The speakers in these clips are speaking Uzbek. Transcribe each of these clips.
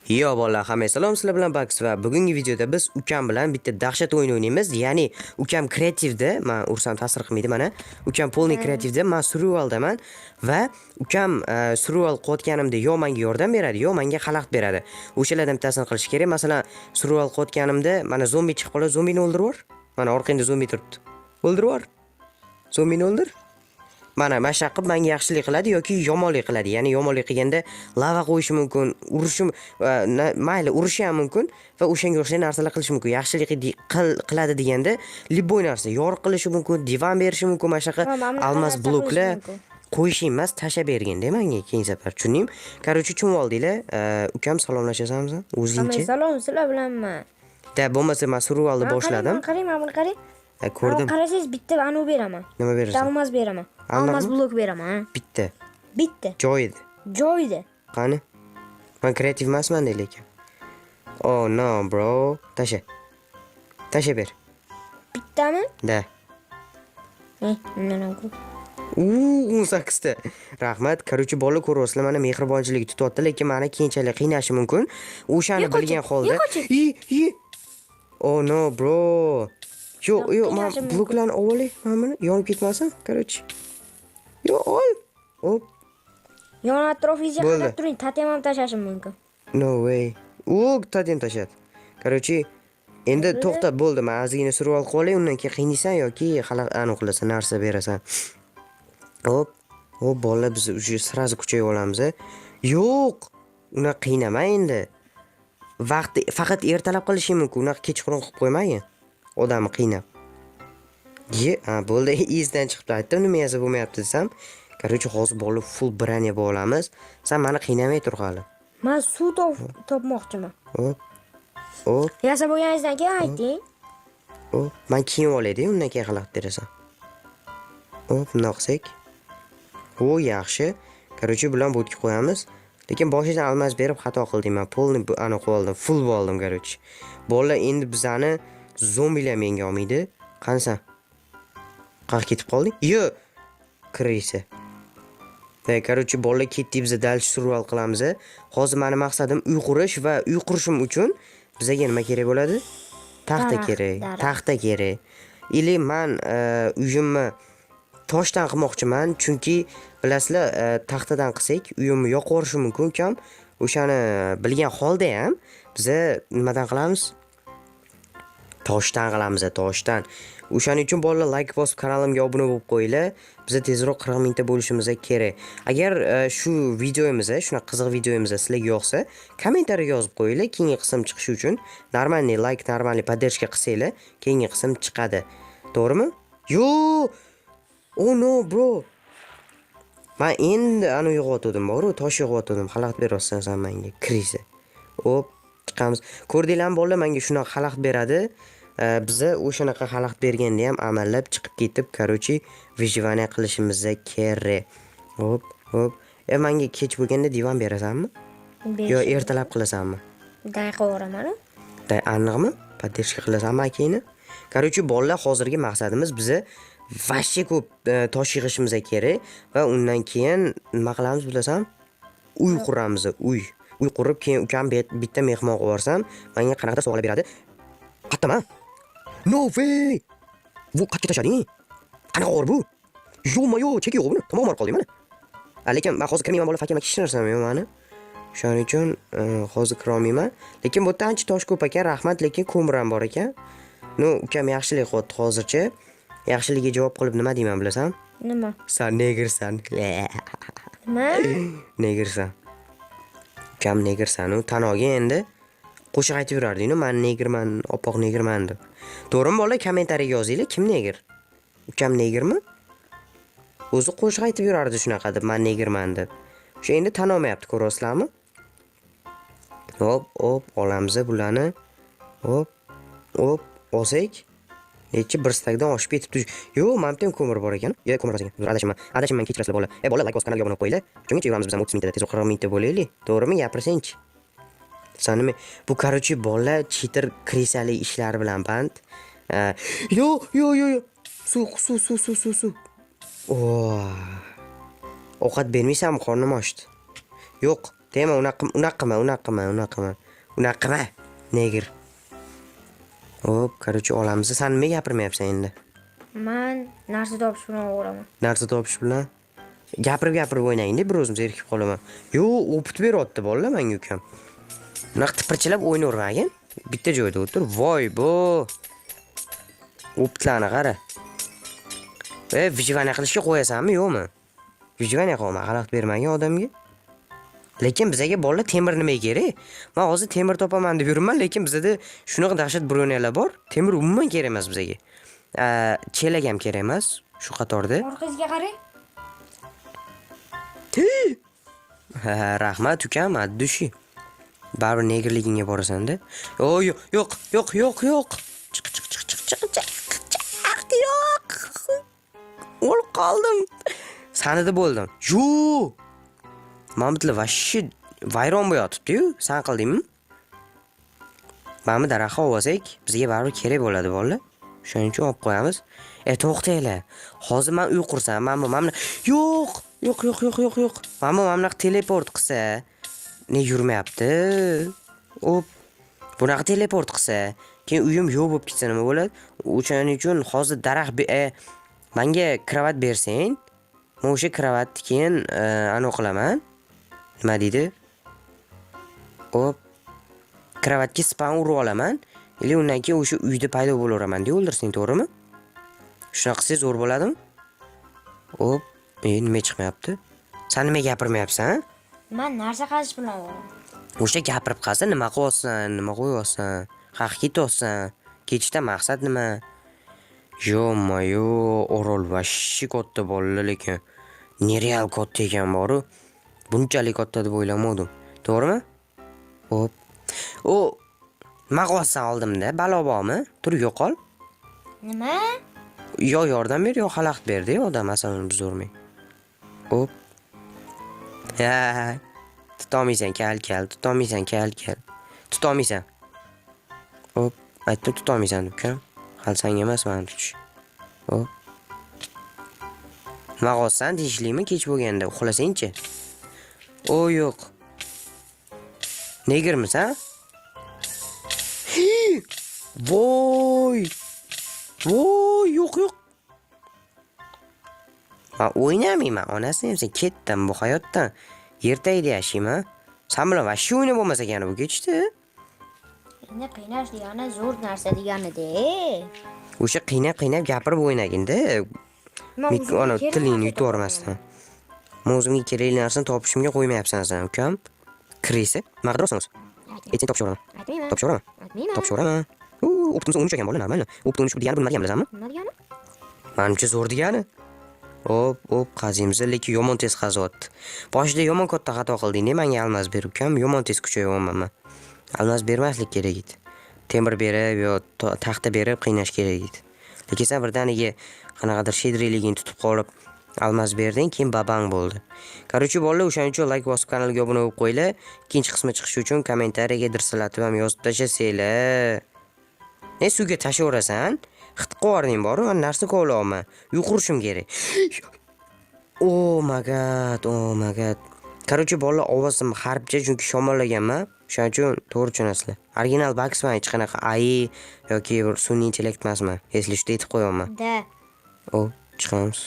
Yo bolalar, hammaga salom, sizlar bilan Bax va bugungi videoda biz ukam bilan bitta dahshat o'yin o'ynaymiz. Ya'ni ukam kreativda, men ursam ta'sir qilmaydi mana. Ukam polniy kreativda, men survivaldaman va ukam survival qotganimda yo menga yordam beradi, yo menga xalaqit beradi. O'shalardan bittasini qilish kerak. Masalan, survival qotganimda mana zombi chiqib qoladi, zombini o'ldirib yubor. Mana orqangda zombi turibdi. O'ldirib yubor. Zombini o'ldir. Mana mashaq qilib menga yaxshilik qiladi yoki yomonlik qiladi. Ya'ni yomonlik qilganda lava qo'yishi mumkin, urishi mayli urishi ham mumkin va o'shanga o'xshagan narsalar qilishi mumkin. Yaxshilik qiladi deganda libboy narsa, yoriq qilishi mumkin, divan berishi mumkin, mashaq almas bloklar qo'yish emas, tashlab berganda menga keyin safar. Tushundingmi? Короче, tushunib oldinglar. Ukam salomlashasanmi? O'zingcha. Salom, sizlar bilanman. Da bo'lmasa men survivalni boshladim. Qarang, mana qarang. Ko'rdim. Qarasangiz bitta anu beraman. Nima berasan? Almas beraman. Almas blok beraman. Bitta. Bitta. Joyida. Qani? Men kreativ emasman lekin. Oh no, bro. Tasha ber. Bittami? Da. Mendan ko'p. 18 ta. Rahmat. Короче, bola ko'ryapsizlar, mana mehribonchilik tutyapti, lekin meni keyinchalik qiynashi mumkin. O'shani bilgan holda. Oh no, bro. Yo'q, men bloklarni olay. Mana buni yonib ketmasin. Короче. Yo, ol. Hop. Yon atrofingizga qarab turing, tatem ham tashlashim mumkin. No way. Tatem tashladi. Короче, endi to'xta, bo'ldi. Men ozgina survival qilib olay, undan keyin qiynaysan yoki aniq qilasan, narsa berasan. Hop. Bolalar biz уже сразу kuchayib olamiz. Yo'q. Uni qiynama endi. Vaqti faqat ertalab qilishi mumkin. Uni kechqurun qilib qo'ymang. Odamni qiynab. Bo'ldi, izdan chiqib aytdim, nima yasa bo'lmayapti desam. Короче, hozir bolalar full branya bo'lamiz. Sen meni qiynamay tur hali. Men suv topmoqchiman. Hop. Yasa bo'lganingizdan keyin ayting. Men kiyib olay-da, undan keyin xalaqit berasan. Bunday qilsak. Yaxshi. Короче, bilan bo'tga qo'yamiz. Lekin boshidan almas berib xato qildim men. Polni aniq qildim, full bo'ldim, короче. Bolalar endi bizani zombilar menga olmaydi. Qanasan? Qayerga ketib qolding? Krisa. Короче, bolalar ketdik, biz dal survival qilamiz. Hozir meni maqsadim uy qurish va uy qurishim uchun bizga nima kerak bo'ladi? Taxta kerak. Taxta kerak. Ili men uyimni toshdan qilmoqchiman, chunki bilasizlar, taxtadan qilsak uyimni yoqib yuborishi mumkin ukam. O'shani bilgan holda ham biz nimadan qilamiz? Toshdan qilamiz, toshdan. O'shaning uchun bolalar like bosib kanalimga obuna bo'lib qo'yinglar. Biz tezroq 40 mingta bo'lishimiz kerak. Agar shu videomiz, shuna qiziq videomiz sizlarga yoqsa, kommentariyaga yozib qo'yinglar. Keyingi qism chiqishi uchun normalniy like, normalniy поддержка qilsanglar, keyingi qism chiqadi. To'g'rimi? Oh no, bro. Men endi ani uyg'otdim, bor-ku, tosh uyg'otdim. Xalaqit beryapsan sen menga, krisa. Chiqamiz. Ko'rdinglarmi bolalar, menga shunaqa xalaqit beradi. Biza o'shanaqa xalaqit berganda ham amallab chiqib ketib, короче, выживание qilishimiz kerak. Hop. Menga kech bo'lganda divan berasanmi? Yo ertalab qilasanmi? Qo'yaraman. Aniqmi? Поддержка qilasanmi akangni? Короче, bolalar, hozirgi maqsadimiz biza vashcha ko'p tosh yig'ishimiz kerak va undan keyin nima qilamiz bilasan? Uy quramiz, uy qurib, keyin ukam bitta mehmon qilib yuborsam, menga qanaqadir sovg'alar beradi. Qattama? No way! Bu qatga tashlading? Qanaqa or bu? Yo'q, cheki yo'q buni. Tamom or qoldim mana. Lekin men hozir kirmayman, bola fakir kishi narsam yo'q meni. Shuning uchun hozir kirolmayman. Lekin bu yerda ancha tosh ko'p ekan, rahmat, lekin ko'mir ham bor ekan. Ukam yaxshilik qildi hozircha. Yaxshiligiga javob qilib nima deyman bilasan? Nima? Sen negersan. Nima? Negersan. Ukam negersan, tan olgin endi. Qo'shiq aytib yurarding-ku, men negerman, oppoq negerman deb. To'g'rimi bola, kommentariyaga yozinglar, kim neger? Ukam negermi? O'zi qo'shiq aytib yurardi shunaqa deb, men negerman deb. Shu endi tan olmayapti, ko'ryapsizlarmi? Hop, olamiz bularni. Hop, olsak. Necha bir stakdan oshib ketibdi. Yo'q, menimda ham ko'mir bor ekan. Ko'mir ekan. Adashimman, kechirasizlar bola. Bola, like bosib kanalga obuna qo'yinglar. Chunki yuramiz biz ham 30 mingta, tezroq 40 mingta bo'laylik. To'g'rimi? Gapirsanchi. Sanimi? Bu короче, bola cheater krisali ishlar bilan band. Yo'q. Suv. Ovqat bermaysanmi? Qornim ochdi. Yo'q, Dema unaqa qilma. Negir. Hop, короче, olamiz. Sen nima gapirmayapsan endi? Men narsa topish bilan o'raman. Narsa topish bilan gapirib o'ynaying-da, bir o'zim zerikib qolaman. Yo, opit beryapti bolalar menga ukam. Bunaqa tipirchilab o'ynavermagin. Bitta joyda o'tir. Voy bu. Opitlarni qara. Vijvaniya qilishga qo'yasanmi, yo'qmi? Vijvaniya qilma, xalaqit bermagin odamga. Lekin bizga bolalar temir nima kerak? Men hozir temir topaman deb yuribman, lekin bizda shunaqa dahshat bronyalar bor. Temir umuman kerak emas bizga. Chelak ham kerak emas shu qatorda. Orqangizga qarang. Rahmat ukam, addushi. Baribir negerligingga borasan-da. Yo'q. Chiq. Yo'q. O'lib qoldim. Sanida bo'ldim. Yo'q. Mamutli vashshi vayron bo'yotibdi-yu. San qildingmi? Mana daraxtga olsak, bizga baribir kerak bo'ladi bolalar. Shuning uchun olib qo'yamiz. To'xtanglar. Hozir men uy qursam, mana yo'q. Mana teleport qilsa, ne yurmayapti? Hop. Bunaqa teleport qilsa, keyin uyim yo'q bo'lib ketsa nima bo'ladi? O'shaning uchun hozir daraxt menga kravat bersang, men o'sha kravatni keyin ana qilaman. Nima deydi? Hop. Kravatga spam urib olaman. Или undan keyin o'sha uyda paydo bo'laveraman deb o'ldirsang, to'g'rimi? Shunaqa qilsa zo'r bo'ladimi? Hop, nima chiqmayapti? Sen nima gapirmayapsan? Men narsa qazish bilan o'raman. O'sha gapirib qolsa nima qilyapsan, nima qo'yapsan? Haq ketyapsan. Ketishda maqsad nima? Yo-mayo, Orol vashshi katta bolalar lekin. Nereal katta ekan boru. Bunchalik katta deb o'ylamadim. To'g'rimi? Hop. Nima qilyapsan oldimda? Balo bormi? Tur yo'qol. Nima? Yo yordam ber, yo xalaqit berdi, odam asalini buzurmang. Hop. Tutolmaysan, kal. Tutolmaysan. Hop, aytdim tutolmaysan ukam. Hali senga emas, meni tutish. Hop. Nima qilyapsan? Tinchlikmi kech bo'lganda? Uxlasang-chi. Yo'q. Negirmisan? Voy, yo'q. Men o'ynamayman, onasini ham sen ketdim bu hayotdan. Yertayda yashayman. Sen bilan vashshi o'ynab bo'lmas ekan bu kechdi. Endi qiynash degani zo'r narsa degani-da. O'sha qiynab gapirib o'ynagin-da. Ana tilingni yutib yormasdan. Men o'zimga kerakli narsani topishimga qo'ymayapsan sen, ukam. Kirisi, maqdirsangiz. Ayting topshiraman. Topshiraman. Optimizm 13 ekan bolalar, normal. Optimizm 13 degani nima degani bilasanmi? Nima degani? Menimcha zo'r degani. Hop, qazimiz, lekin yomon tez qazyapti. Boshida yomon katta xato qilding, menga almaz ber ukam, yomon tez kuchayyapman men. Almaz bermaslik kerak edi. Temir berib yo taxta berib qiynash kerak edi. Lekin sen birdaniga qanaqadir shedriligini tutib qolib, almaz berding, keyin babang bo'ldi. Короче, bolalar, o'shaning uchun like bosib kanalga obuna bo'lib qo'yinglar. Ikkinchi qismi chiqishi uchun kommentariyaga dirsilatib ham yozib tashlasanglar. Suvga tashlayverasan? Xit qovarding boru, men narsa kovlayapman. Uy qurishim kerak. Oh my god. Короче, bolalar, ovozim harfcha chunki shamollaganman. Shuning uchun to'g'ri tushunasizlar. Original Bugsman hech qanaqa AI yoki bir sun'iy intellekt emasman. Если что aytib qo'yaman. Da. Chiqamiz.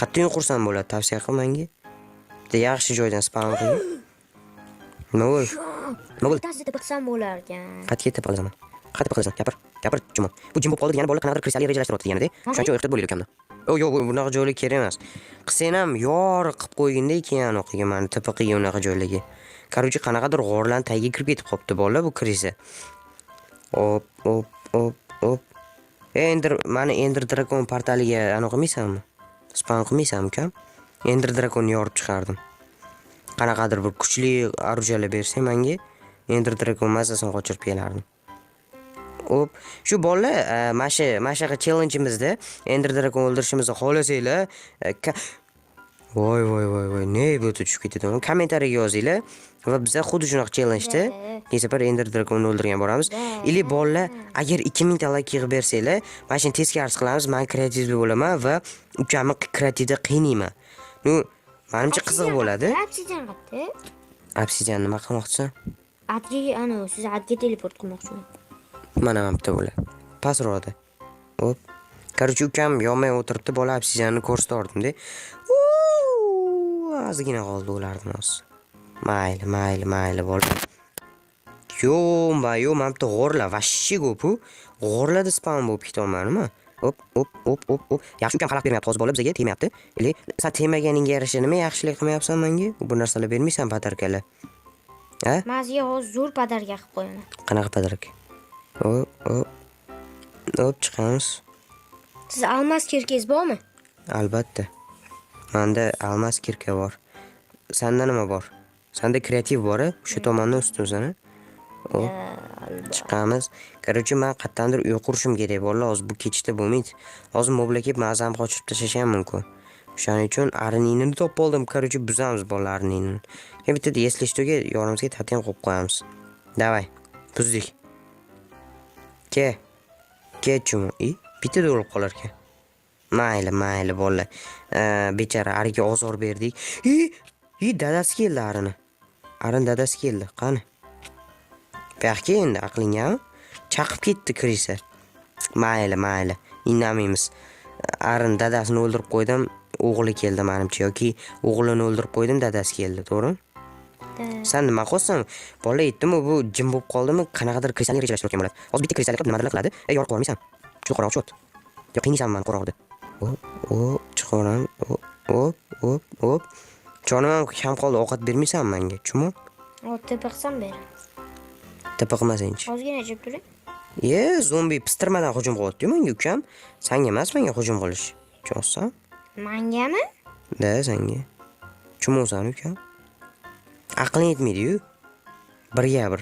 Qattiq qursam bo'ladi, tavsiya qil menga. Bitta yaxshi joydan spam qiling. Nima bo'ldi? Tasida biqsam bo'lar ekan. Qattiq qilasan. Gapir, jumon. Bu jim bo'lib qoldi degani bolalar qanaqadir kristalli rejalashtiryapti degani-da. Shuning uchun ehtiyot bo'laylik ukamdan. Yo'q, bunaqa joylar kerak emas. Qilsang ham yoriq qilib qo'yginda keyin o'qiga meni tipiqiga unaqa joylarga. Короче, qanaqadir g'orlarning tagiga kirib ketib qopti bolalar bu krisa. Hop. Mani Ender Dragon portaliga aniq qilmaysanmi? Spam qilmaysanmi, ukam? Ender Dragon yorib chiqardim. Qanaqadir bir kuchli orujalar bersang menga, Ender Dragon mazasini qochirib kelardim. Hop, shu bolalar mashaqa challenge'imizda Ender Dragon o'ldirishimizni xohlasanglar, voy, ne bu tushib ketadi. Kommentariyaga yozinglar va biz xuddi shunaqa challenge-da keyin bir Ender Dragon'ni o'ldirgan boramiz. Ili bolalar, agar 2000 ta like yig'ib bersanglar, mana shuni teskarisi qilamiz. Men kreativ bo'laman va ukamni kreativda qiynayman. Menimcha qiziq bo'ladi. Obsidian qapti. Obsidian nima qilmoqchisan? Atga ana siz atga teleport qilmoqchiman. Mana ham bitta bo'ladi. Pastroqda. Hop. Короче, ukam yonmay o'tiribdi, bola obsidianni ko'rsatardim-da. Ozgina qoldi ulardan o'z. Mayli bola. Yo, men bitta g'orlar vashshi ko'p-ku. G'orlarda spawn bo'lib ketyapmanmi? Hop. Yaxshi ukam xalaq bermayapti, hozir bola bizga tegmayapti. Или sen tegmaganingga yarasha nima yaxshilik qilmayapsan menga? Bu narsalar bermaysan padarkalar. Ha? Men sizga hozir zo'r padarka qilib qo'yaman. Qanaqa padarka? Hop, chiqamiz. Siz almas kirkangiz bormi? Albatta. Menda almas kirka bor. Senda nima bor? Senda kreativ bor-a? O'sha tomondan ustunsan-a? Chiqamiz. Короче, men qattandir uy qurishim kerak bolalar, hozir bu kechda bo'lmaydi. Hozir moblar kelib mazam qochirib tashlasham mumkin. O'shaning uchun arininini topib oldim. Короче, buzamiz bolalar arininini. Bitta если что-ga yonimizga tatem qo'yib qo'yamiz. Davay. Buzdik. Ke chum. Bitta o'lib qolar ekan. Mayli bolalar. Bechara ariga ozor berdik. Dadasi keldi arini. Arin dadasi keldi. Qani? Yaxshi endi aqlingami? Chaqib ketdi kirisa. Mayli. Indamaymiz. Arin dadasini o'ldirib qo'ydim, o'g'li keldi menimcha yoki o'g'lini o'ldirib qo'ydim, dadasi keldi, to'g'rimi? Sen nima qilsan? Bola aytdimi, bu jim bo'lib qoldimi? Qanaqadir kristalni rejalashtirgan bo'ladi. Hozir bitta kristallni nimadir qiladi. Yorib qo'ymaysan. Shu qo'roq chot. Yo qiynaysan meni qo'roqda. Chiqaram. Hop. Jonim ham qoldi, ovqat bermaysan menga, chumi? Tepa qilsam ber. Tepa qilmasang-chi. Ozgina jib turing. Zombi pistirmadan hujum qilyapti menga ukam. Senga emas, menga hujum qilish. Cho'san? Mengami? Da, senga. Chumusan ukam. Aqling yetmaydi-yu. Birga bir.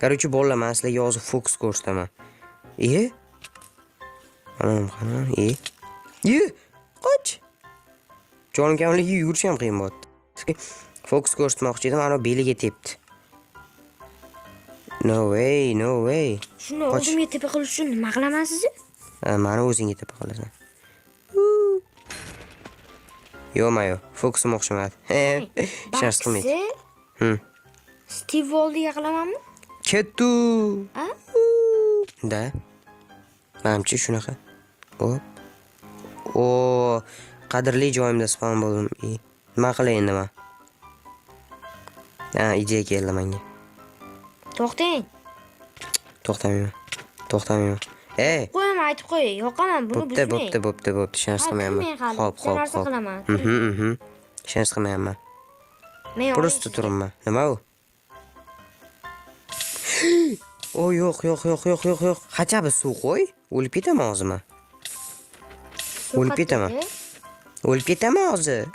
Короче, bolalar, men sizlarga hozir fokus ko'rsataman. Qana. Qoch. Jonim kamligi yugurish ham qiyin bo'ldi. Fokus ko'rsatmoqchi edim, ana beliga tepdi. No way. Shuni o'zimga tepa qilish uchun nima qilaman sizni? Meni o'zingga tepa qilasan. Yo, fokusim o'xshamadi. Shars qilmaydi. Steve Woldiga qilamanmi? Kettu. Da. Menimcha shunaqa. Hop. Qadrli joyimda spawn bo'ldim. Nima qilay endi men? Ideya keldi menga. To'xtang. To'xtamayman. Qo'yaman, aytib qo'y. Yoqaman buni buzmang. Bo'pti. Shans qilmayman. Xo'p. Narsa qilaman. Shans qilmayman. Men Просто turibman. Nima u? Yo'q. Qachab suv qo'y. O'lib ketaman hozir men. O'lib ketaman hozir.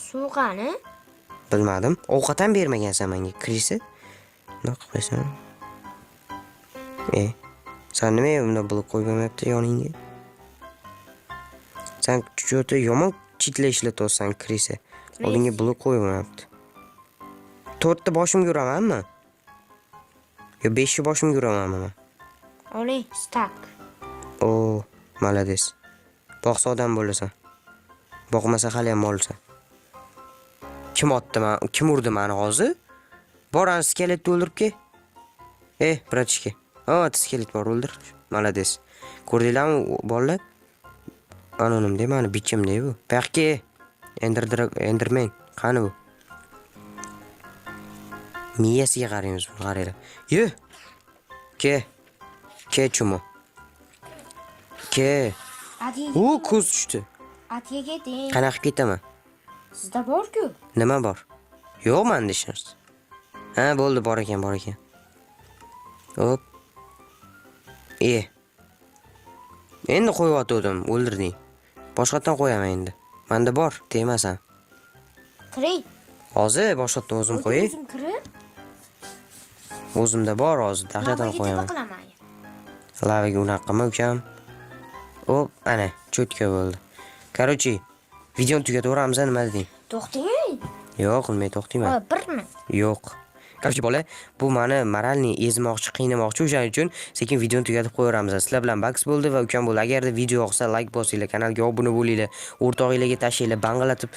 Suv qani? Bilmadim. Ovqat ham bermagansan menga. Kirisi. Nima qilsan? Sen nima bunda blok qo'ymayapti yoningga? Sen juda yomon chitla ishlatyapsan kirisi. Oldinga blok qo'ymayapti. 4 ta boshimga uramanmi? Yo 5 ta boshimga uramanmi men? Oling, stack. Malades. Boqsa odam bo'lasan. Boqmasa hali ham molsan. Kim otdi men? Kim urdi meni hozir? Boran skeletni o'ldirib ke. Bratishka. Skelet bor, o'ldir. Malades. Ko'rdinglarmi bolalar? Anonim meni bichimda bu. Paqki. Enderman. Qani bu? Miyasiga qaraymiz, qaranglar. Ke chumo. Ko'z tushdi. Atga keting. Qanaqa ketaman? Sizda bor-ku. Nima bor? Yo'q menda hech narsa. Bo'ldi, bor ekan. Hop. Endi qo'yib o'ldirding. Boshqatdan qo'yaman endi. Menda bor, tegmasan. Kiring. Hozir boshqatdan o'zim qo'yay. O'zim kirib. O'zimda bor hozir, dahshatdan qo'yaman. Lavaga unaqa qilma ukam. Hop, ana, cho'tka bo'ldi. Короче, videoni tugataveramiz, nima deding? To'xtang. Yo'q, qilmay to'xtayman. Birmi? Yo'q. Короче, bola, bu meni moralni ezmoqchi, qiynamoqchi, o'shaning uchun sekin videoni tugatib qo'yaveramiz. Sizlar bilan Bax bo'ldi va ukam bo'ldi. Agarda video yoqsa, like bosinglar, kanalga obuna bo'linglar, o'rtog'inglarga tashinglar, bang'alatib